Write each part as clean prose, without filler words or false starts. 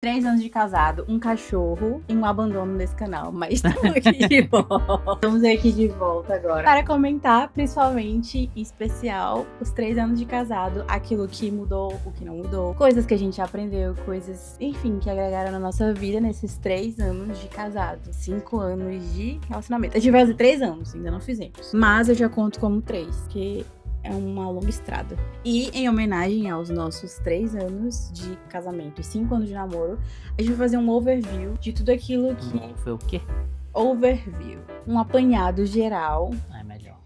3 anos de casado, um cachorro e um abandono nesse canal. Mas estamos aqui de volta. Estamos aqui de volta agora para comentar, principalmente, em especial, os 3 anos de casado. Aquilo que mudou, o que não mudou. Coisas que a gente aprendeu, coisas, enfim, que agregaram na nossa vida nesses 3 anos de casado. 5 anos de relacionamento. A gente vai fazer 3 anos, ainda não fizemos. Mas eu já conto como 3, porque é uma longa estrada. E em homenagem aos nossos 3 anos de casamento e 5 anos de namoro, a gente vai fazer um overview de tudo aquilo que... Foi o quê? Overview. Um apanhado geral É melhor.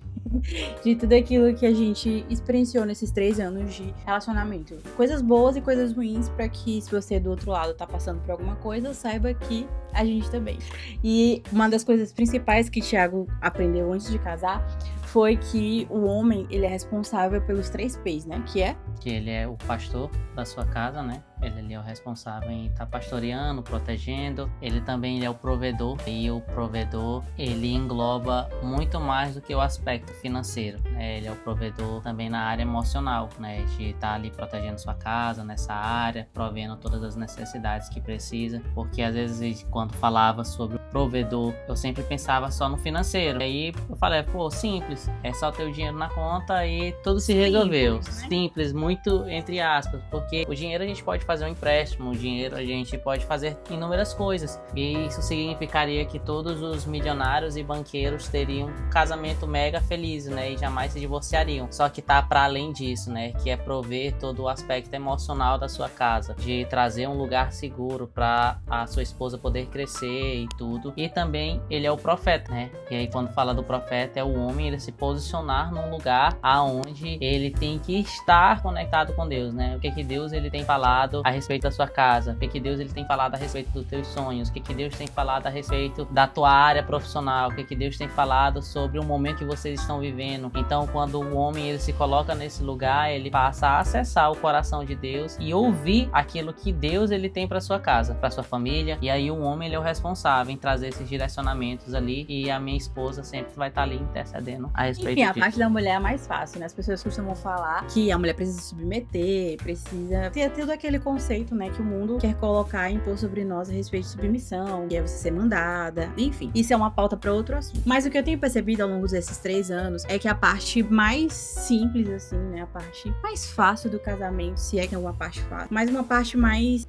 de tudo aquilo que a gente experienciou nesses 3 anos de relacionamento. Coisas boas e coisas ruins, pra que, se você do outro lado tá passando por alguma coisa, saiba que a gente também. E uma das coisas principais que Thiago aprendeu antes de casar foi que o homem, ele é responsável pelos 3 P's, né? Que é? Que ele é o pastor da sua casa, né? Ele é o responsável em estar pastoreando, protegendo. Ele também é o provedor. E o provedor, ele engloba muito mais do que o aspecto financeiro, né? Ele é o provedor também na área emocional, né? De estar ali protegendo sua casa, nessa área, provendo todas as necessidades que precisa. Porque às vezes, quando falava sobre o provedor, eu sempre pensava só no financeiro. E aí eu falei, pô, simples. É só ter o dinheiro na conta e tudo se resolveu. Simples, né? Simples, muito entre aspas. Porque o dinheiro a gente pode fazer um empréstimo, o dinheiro a gente pode fazer inúmeras coisas. E isso significaria que todos os milionários e banqueiros teriam um casamento mega feliz, né? E jamais se divorciariam. Só que tá para além disso, né? Que é prover todo o aspecto emocional da sua casa, de trazer um lugar seguro para a sua esposa poder crescer e tudo. E também ele é o profeta, né? E aí quando fala do profeta é o homem, ele se posicionar num lugar aonde ele tem que estar conectado com Deus, né? O que Deus ele tem falado a respeito da sua casa, o que Deus ele tem falado a respeito dos teus sonhos, o que Deus tem falado a respeito da tua área profissional, o que Deus tem falado sobre o momento que vocês estão vivendo. Então, quando o homem ele se coloca nesse lugar, ele passa a acessar o coração de Deus e ouvir aquilo que Deus ele tem para sua casa, para sua família. E aí o homem ele é o responsável em trazer esses direcionamentos ali, e a minha esposa sempre vai estar ali intercedendo a respeito Enfim, a disso. parte da mulher é mais fácil, né? As pessoas costumam falar que a mulher precisa se submeter, precisa ter todo aquele conceito, né, que o mundo quer colocar e impor sobre nós a respeito de submissão, que é você ser mandada, enfim. Isso é uma pauta para outro assunto. Mas o que eu tenho percebido ao longo desses 3 anos é que a parte mais simples, assim, né, a parte mais fácil do casamento, se é que é uma parte fácil, mas uma parte mais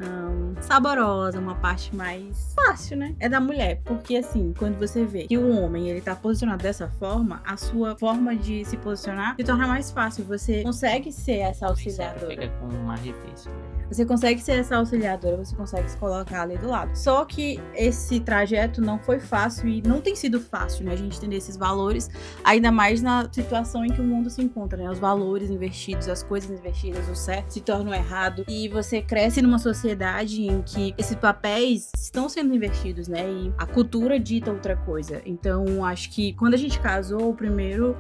saborosa, uma parte mais fácil, né, é da mulher. Porque, assim, quando você vê que o homem, ele tá posicionado dessa forma, a sua forma de se posicionar se torna mais fácil. Você consegue ser essa auxiliadora. Fica com o mais difícil. Você consegue ser essa auxiliadora, você consegue se colocar ali do lado. Só que esse trajeto não foi fácil e não tem sido fácil, né? A gente entender esses valores, ainda mais na situação em que o mundo se encontra, né? Os valores invertidos, as coisas invertidas, o certo se torna o errado. E você cresce numa sociedade em que esses papéis estão sendo invertidos, né? E a cultura dita outra coisa. Então, acho que quando a gente casou, o primeiro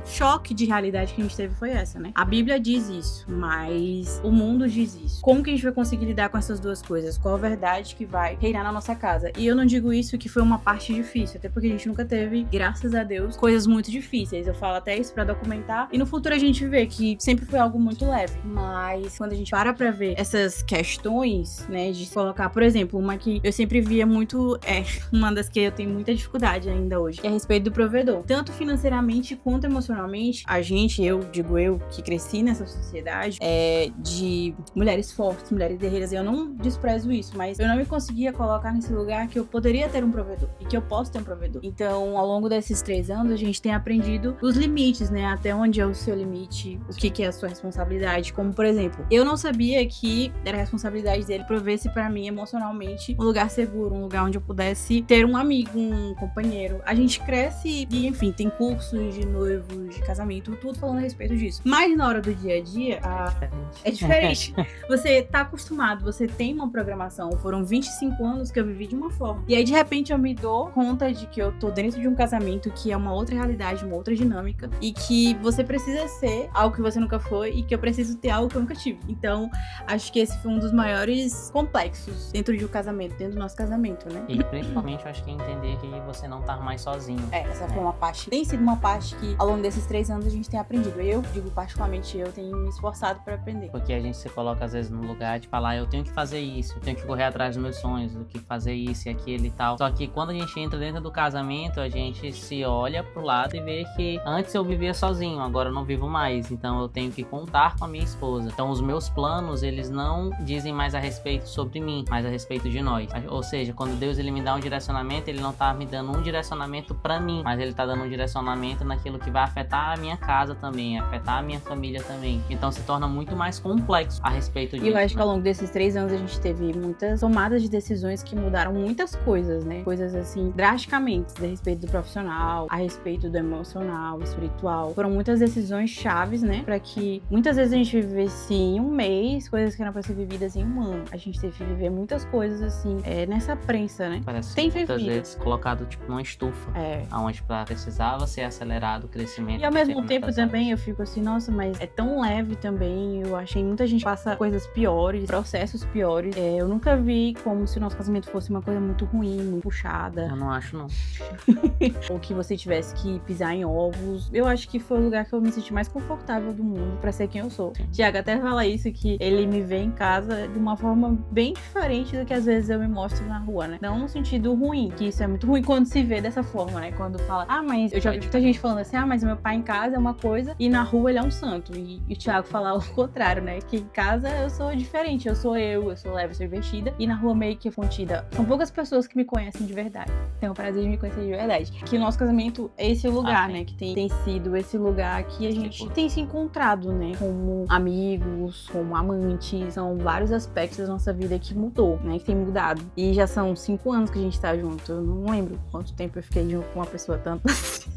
choque de realidade que a gente teve foi essa, né? A Bíblia diz isso, mas o mundo diz isso. Como que a gente vai conseguir lidar com essas duas coisas? Qual a verdade que vai reinar na nossa casa? E eu não digo isso que foi uma parte difícil, até porque a gente nunca teve, graças a Deus, coisas muito difíceis. Eu falo até isso pra documentar. E no futuro a gente vê que sempre foi algo muito leve. Mas quando a gente para pra ver essas questões, né, de colocar, por exemplo, uma que eu sempre via muito, uma das que eu tenho muita dificuldade ainda hoje, que é a respeito do provedor. Tanto financeiramente quanto emocionalmente, eu que cresci nessa sociedade, de mulheres fortes, mulheres guerreiras, e eu não desprezo isso, mas eu não me conseguia colocar nesse lugar que eu poderia ter um provedor e que eu posso ter um provedor. Então, ao longo desses 3 anos, a gente tem aprendido os limites, né? Até onde é o seu limite, o que é a sua responsabilidade. Como, por exemplo, eu não sabia que era a responsabilidade dele prover-se pra mim emocionalmente um lugar seguro, um lugar onde eu pudesse ter um amigo, um companheiro. A gente cresce e, enfim, tem cursos de noivos, de casamento, tudo falando a respeito disso. Mas na hora do dia a dia, é diferente. Você tá acostumado, você tem uma programação. Foram 25 anos que eu vivi de uma forma. E aí, de repente, eu me dou conta de que eu tô dentro de um casamento que é uma outra realidade, uma outra dinâmica. E que você precisa ser algo que você nunca foi e que eu preciso ter algo que eu nunca tive. Então, acho que esse foi um dos maiores complexos dentro de um casamento, dentro do nosso casamento, né? E principalmente, eu acho que entender que você não tá mais sozinho. Essa foi uma parte, tem sido uma parte que ao longo desses 3 anos a gente tem aprendido. Eu, digo particularmente, eu tenho me esforçado pra aprender. Porque a gente se coloca às vezes mesmo, no lugar de falar, eu tenho que fazer isso, eu tenho que correr atrás dos meus sonhos, eu tenho que fazer isso e aquilo e tal. Só que quando a gente entra dentro do casamento, a gente se olha pro lado e vê que antes eu vivia sozinho, agora eu não vivo mais, então eu tenho que contar com a minha esposa. Então os meus planos, eles não dizem mais a respeito sobre mim, mas a respeito de nós. Ou seja, quando Deus ele me dá um direcionamento, ele não tá me dando um direcionamento pra mim, mas ele tá dando um direcionamento naquilo que vai afetar a minha casa também, afetar a minha família também. Então se torna muito mais complexo a respeito disso. E eu acho que ao longo desses 3 anos a gente teve muitas tomadas de decisões que mudaram muitas coisas, né? Coisas assim, drasticamente, a respeito do profissional, a respeito do emocional, espiritual. Foram muitas decisões chaves, né? Pra que muitas vezes a gente vivesse em um mês, coisas que eram pra ser vividas em um ano. A gente teve que viver muitas coisas assim, nessa prensa, né? Parece Tem muitas vivido. vezes colocado tipo numa estufa, onde precisava ser acelerado o crescimento. E ao mesmo tempo também eu fico assim, nossa, mas é tão leve também. Eu achei muita gente passa coisas piores, processos piores. Eu nunca vi como se o nosso casamento fosse uma coisa muito ruim, muito puxada. Eu não acho, não. Ou que você tivesse que pisar em ovos. Eu acho que foi o lugar que eu me senti mais confortável do mundo pra ser quem eu sou. Sim. Tiago até fala isso, que ele me vê em casa de uma forma bem diferente do que às vezes eu me mostro na rua, né? Não no sentido ruim, que isso é muito ruim quando se vê dessa forma, né? Quando fala, mas eu já vi muita gente falando assim, mas meu pai em casa é uma coisa e na rua ele é um santo. E o Tiago fala o contrário, né? Que em casa eu sou diferente, eu sou leve, eu sou divertida, e na rua meio que contida. São poucas pessoas que me conhecem de verdade. Tenho o prazer de me conhecer de verdade. Que o nosso casamento é esse lugar, né? Que tem sido esse lugar que a gente tem se encontrado, né? Como amigos, como amantes. São vários aspectos da nossa vida que mudou, né? Que tem mudado. E já são 5 anos que a gente tá junto. Eu não lembro quanto tempo eu fiquei junto com uma pessoa tanto assim.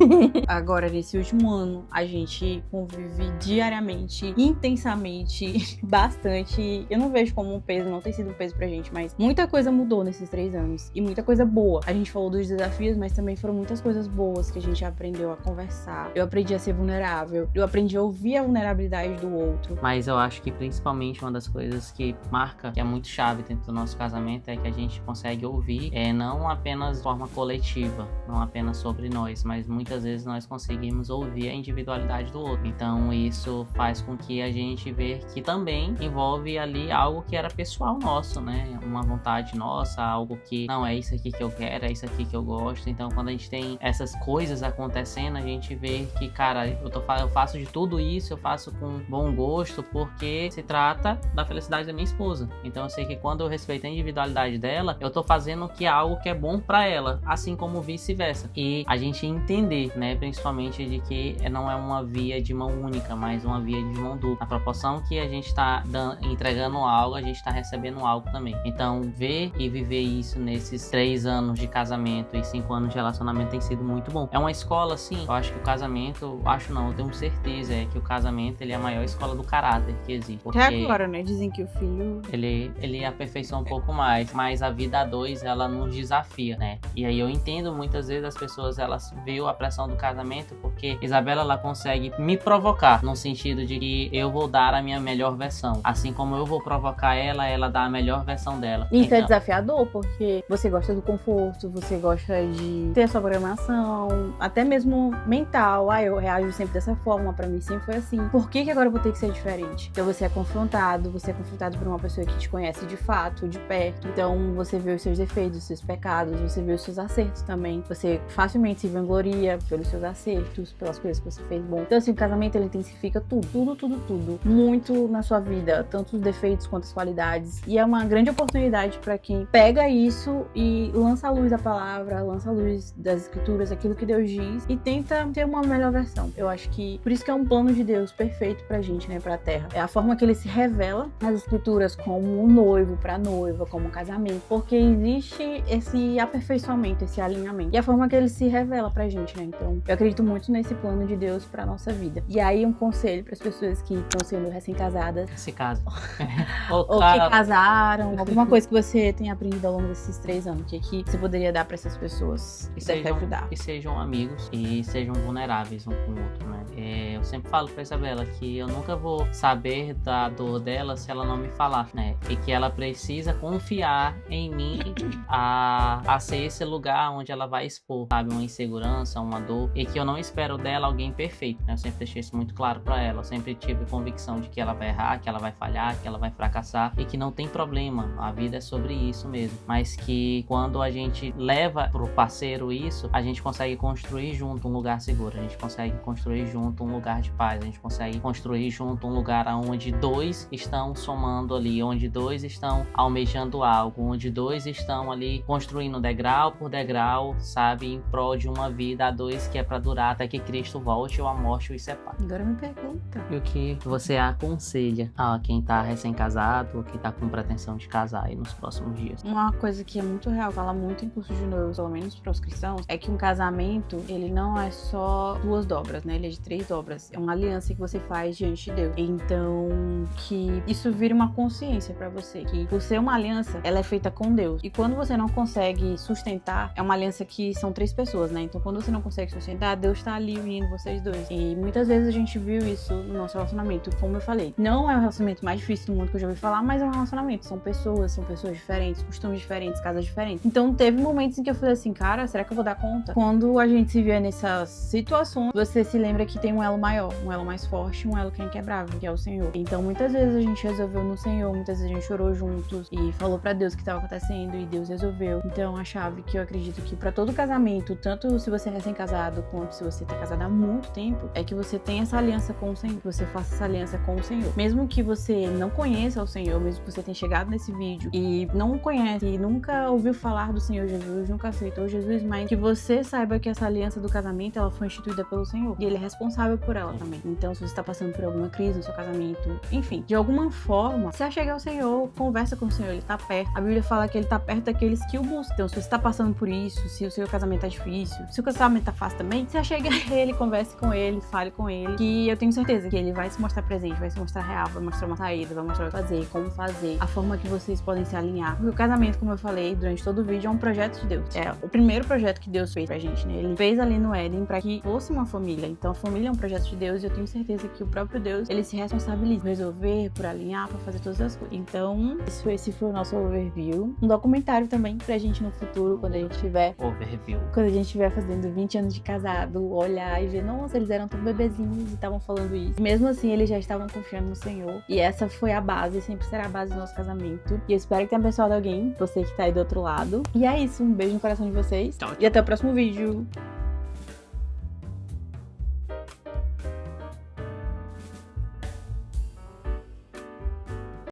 Agora, nesse último ano, a gente convive diariamente, intensamente, bastante. Eu não vejo como um peso, não tem sido um peso pra gente, mas muita coisa mudou nesses 3 anos. E muita coisa boa. A gente falou dos desafios, mas também foram muitas coisas boas que a gente aprendeu a conversar. Eu aprendi a ser vulnerável. Eu aprendi a ouvir a vulnerabilidade do outro. Mas eu acho que principalmente uma das coisas que marca, que é muito chave dentro do nosso casamento, é que a gente consegue ouvir, não apenas de forma coletiva, não apenas sobre nós, mas muitas vezes nós conseguimos ouvir a individualidade do outro. Então isso faz com que a gente veja que também envolve ali algo que era pessoal nosso, né? Uma vontade nossa, algo que não é isso aqui que eu quero, é isso aqui que eu gosto. Então quando a gente tem essas coisas acontecendo, a gente vê que, cara, eu faço de tudo isso, eu faço com bom gosto, porque se trata da felicidade da minha esposa. Então eu sei que quando eu respeito a individualidade dela, eu tô fazendo que é algo que é bom pra ela, assim como vice-versa. E a gente entender, né, principalmente de que não é uma via de mão única, mas uma via de mão dupla. Na proporção que a gente tá entregando algo, a gente tá recebendo algo também. Então ver e viver isso nesses 3 anos de casamento e 5 anos de relacionamento tem sido muito bom. É uma escola, sim. Eu acho que o casamento, eu tenho certeza, que o casamento ele é a maior escola do caráter que existe. Porque até agora, né? Dizem que o filho... Ele aperfeiçoa um pouco mais, mas a vida a 2, ela nos desafia, né? E aí eu entendo muitas vezes as pessoas, elas veem a pressão do casamento, porque Isabela, ela consegue me provocar, no sentido de que eu vou dar a minha melhor versão. Assim como eu vou provocar ela dá a melhor versão dela. Isso então é desafiador, porque você gosta do conforto, você gosta de ter a sua programação, até mesmo mental. Eu reajo sempre dessa forma, pra mim sempre foi assim. Por que agora eu vou ter que ser diferente? Então você é confrontado por uma pessoa que te conhece de fato, de perto. Então você vê os seus defeitos, os seus pecados, você vê os seus acertos também. Você facilmente se vangloria pelos seus acertos, pelas coisas que você fez bom. Então assim, o casamento ele intensifica tudo, muito na sua vida, tanto os defeitos quanto as qualidades. E é uma grande oportunidade pra quem pega isso e lança à luz a palavra, lança à luz das escrituras, aquilo que Deus diz, e tenta ter uma melhor versão. Eu acho que por isso que é um plano de Deus perfeito pra gente, né, pra terra. É a forma que ele se revela nas escrituras como um noivo pra noiva, como um casamento, porque existe esse aperfeiçoamento, esse alinhamento. E a forma que ele se revela pra gente, né? Então, eu acredito muito nesse plano de Deus pra nossa vida. E aí, um conselho pras pessoas que estão sendo recém-casadas. Se casa. Ou que casaram, alguma coisa que você tenha aprendido ao longo desses 3 anos, que você poderia dar pra essas pessoas que deve ajudar. Que sejam amigos e sejam vulneráveis um com o outro, né? Eu sempre falo pra Isabela que eu nunca vou saber da dor dela se ela não me falar, né? E que ela precisa confiar em mim a ser esse lugar onde ela vai expor, sabe? Uma insegurança, uma dor. E que eu não espero dela alguém perfeito, né? Eu sempre deixei isso muito claro pra ela. Eu sempre tive convicção de que ela vai errar, que ela vai falhar, falhar, que ela vai fracassar e que não tem problema, a vida é sobre isso mesmo, mas que quando a gente leva pro parceiro isso, a gente consegue construir junto um lugar seguro, a gente consegue construir junto um lugar de paz, a gente consegue construir junto um lugar onde dois estão somando ali, onde dois estão almejando algo, onde dois estão ali construindo degrau por degrau, sabe, em prol de uma vida a dois que é para durar até que Cristo volte ou a morte os separe. Agora me pergunta. E o que você aconselha a quem tá recém-casado ou que tá com pretensão de casar aí nos próximos dias? Uma coisa que é muito real, fala muito em curso de noivos, pelo menos para os cristãos, é que um casamento, ele não é só 2 dobras, né? Ele é de 3 dobras. É uma aliança que você faz diante de Deus. Então, que isso vira uma consciência para você, que por ser uma aliança, ela é feita com Deus. E quando você não consegue sustentar, é uma aliança que são 3 pessoas, né? Então, quando você não consegue sustentar, Deus tá ali unindo vocês dois. E muitas vezes a gente viu isso no nosso relacionamento, como eu falei. Não é o relacionamento mais difícil do mundo que eu já ouvi falar, mas é um relacionamento. São pessoas diferentes, costumes diferentes, casas diferentes. Então, teve momentos em que eu falei assim, cara, será que eu vou dar conta? Quando a gente se vê nessas situações, você se lembra que tem um elo maior, um elo mais forte, um elo que é inquebrável, que é o Senhor. Então, muitas vezes a gente resolveu no Senhor, muitas vezes a gente chorou juntos e falou pra Deus o que estava acontecendo e Deus resolveu. Então, a chave que eu acredito que pra todo casamento, tanto se você é recém-casado quanto se você tá casado há muito tempo, é que você tenha essa aliança com o Senhor, que você faça essa aliança com o Senhor. Mesmo que você não conheça o Senhor, mesmo que você tenha chegado nesse vídeo e não conhece, e nunca ouviu falar do Senhor Jesus, nunca aceitou Jesus, mas que você saiba que essa aliança do casamento, ela foi instituída pelo Senhor e Ele é responsável por ela também. Então, se você está passando por alguma crise no seu casamento, enfim, de alguma forma, se achegue ao Senhor, conversa com o Senhor, Ele tá perto. A Bíblia fala que Ele tá perto daqueles que o buscam. Então, se você tá passando por isso, se o seu casamento tá difícil, se o casamento tá fácil também, se achegue a Ele, converse com Ele, fale com Ele, que eu tenho certeza que Ele vai se mostrar presente, vai se mostrar real, vai mostrar uma saída, vai mostrar o que fazer, como fazer, a forma que vocês podem se alinhar. Porque o casamento, como eu falei durante todo o vídeo, é um projeto de Deus. É o primeiro projeto que Deus fez pra gente, né? Ele fez ali no Éden pra que fosse uma família. Então, a família é um projeto de Deus e eu tenho certeza que o próprio Deus, ele se responsabiliza por resolver, por alinhar, por fazer todas as coisas. Então, esse foi o nosso overview. Um documentário também pra gente no futuro, quando a gente tiver... Overview. Quando a gente estiver fazendo 20 anos de casado, olhar e ver, nossa, eles eram tão bebezinhos e estavam falando isso. E mesmo assim, eles já estavam confiando no Senhor. E essa foi a base, sempre será a base do nosso casamento. E eu espero que tenha abençoado alguém, você que tá aí do outro lado. E é isso, um beijo no coração de vocês. E até o próximo vídeo.